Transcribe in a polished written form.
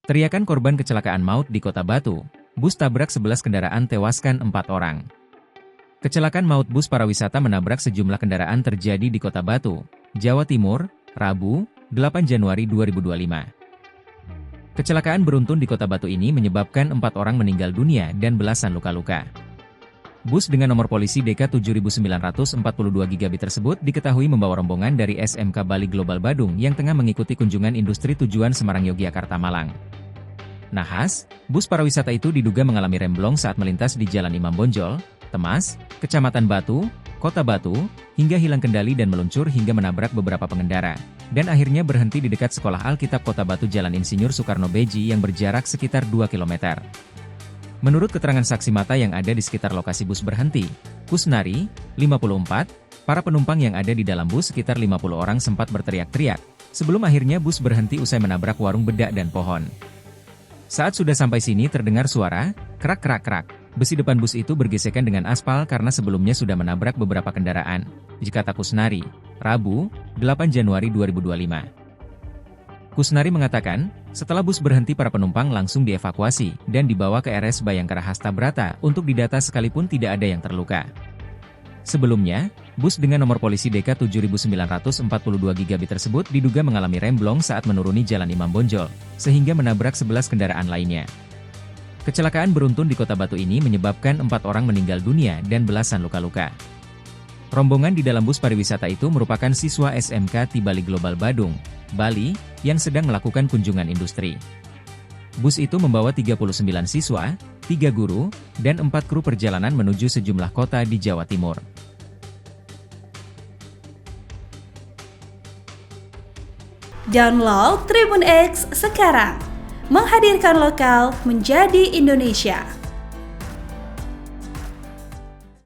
Teriakan korban kecelakaan maut di Kota Batu, bus tabrak 11 kendaraan tewaskan 4 orang. Kecelakaan maut bus pariwisata menabrak sejumlah kendaraan terjadi di Kota Batu, Jawa Timur, Rabu, 8 Januari 2025. Kecelakaan beruntun di Kota Batu ini menyebabkan 4 orang meninggal dunia dan belasan luka-luka. Bus dengan nomor polisi DK 7942 GB tersebut diketahui membawa rombongan dari SMK Bali Global Badung yang tengah mengikuti kunjungan industri tujuan Semarang Yogyakarta Malang. Nahas, bus pariwisata itu diduga mengalami remblong saat melintas di Jalan Imam Bonjol, Temas, Kecamatan Batu, Kota Batu, hingga hilang kendali dan meluncur hingga menabrak beberapa pengendara, dan akhirnya berhenti di dekat Sekolah Alkitab Kota Batu Jalan Insinyur Soekarno Beji yang berjarak sekitar 2 km. Menurut keterangan saksi mata yang ada di sekitar lokasi bus berhenti, Kusnari, 54, para penumpang yang ada di dalam bus sekitar 50 orang sempat berteriak-teriak, sebelum akhirnya bus berhenti usai menabrak warung bedak dan pohon. Saat sudah sampai sini terdengar suara, krak-krak-krak, besi depan bus itu bergesekan dengan aspal karena sebelumnya sudah menabrak beberapa kendaraan, kata Kusnari, Rabu, 8 Januari 2025. Kusnari mengatakan, setelah bus berhenti para penumpang langsung dievakuasi dan dibawa ke RS Bayangkara Hasta Brata untuk didata sekalipun tidak ada yang terluka. Sebelumnya, bus dengan nomor polisi DK 7942 GB tersebut diduga mengalami remblong saat menuruni Jalan Imam Bonjol, sehingga menabrak 11 kendaraan lainnya. Kecelakaan beruntun di Kota Batu ini menyebabkan 4 orang meninggal dunia dan belasan luka-luka. Rombongan di dalam bus pariwisata itu merupakan siswa SMK Bali Global Badung, Bali, yang sedang melakukan kunjungan industri. Bus itu membawa 39 siswa, 3 guru, dan 4 kru perjalanan menuju sejumlah kota di Jawa Timur. Download Tribun X sekarang, menghadirkan lokal menjadi Indonesia.